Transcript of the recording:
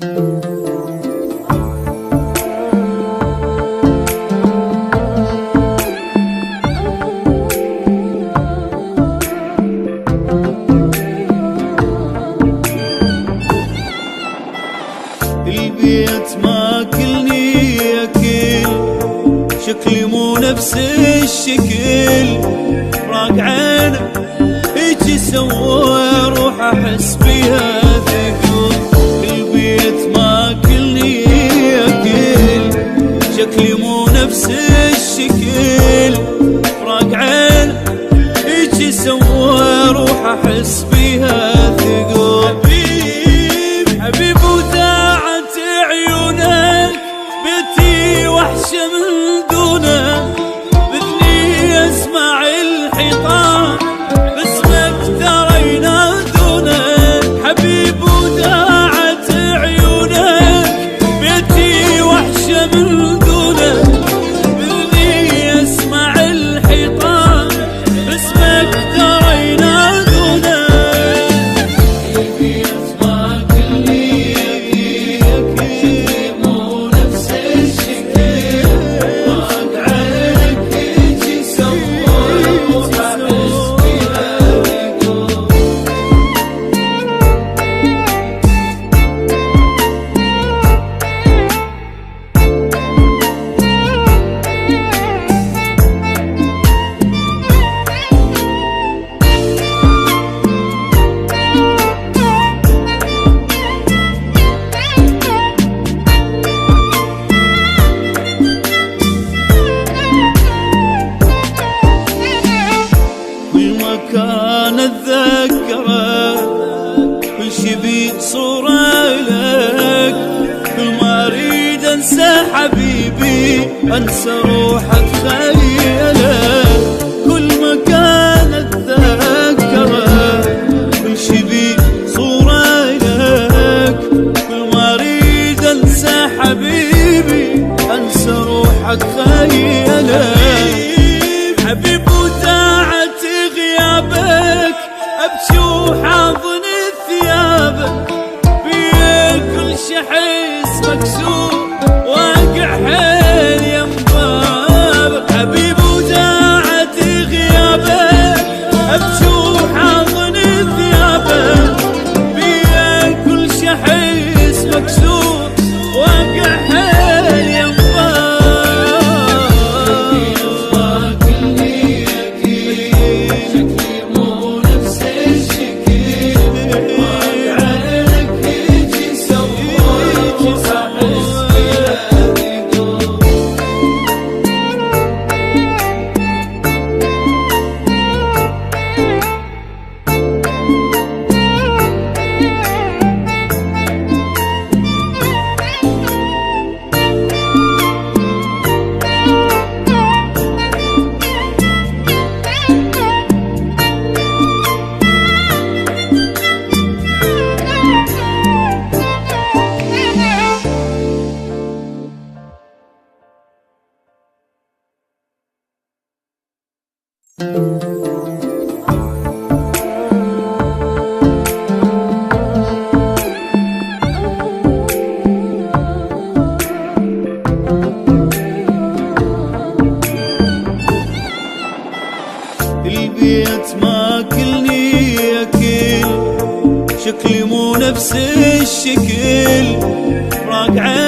البيت ماكلني اكل، شكلي مو نفس الشكل، راق عينه هيجي سوى روح احس بيها ثقل. البيت ماكلني اكل، شكلي مو نفس الشكل، راق عينه هيجي سوى روح احس بيها ثقل. حبيب وداعت عيونك، بيتي وحشة من دونك، بذني اسمع الحيطان باسمك ترى ينادونك. حبيب وداعت عيونك، بيتي وحشة من دونك، بذني اسمع الحيطان باسمك ترى ينادونك. كان اتذكره كل شي بيد صورة لك، كل ما اريد انسى حبيبي انسى روح اتخيله. كل ما كان اتذكره كل شي بيد صورة لك، كل ما اريد انسى حبيبي انسى روح اتخيله. حبيب وداعت غيابك ابكي وحاضن ثيابك، بيك كل شي احس مكسور واقع حيل يم بابك. حبيب وداعت غيابك ابكي وحاضن ثيابك، بيك كل شي احس مكسور واقع حيل يم بابك. البيت ماكلني اكل، شكلي مو نفس الشكل، راق عينه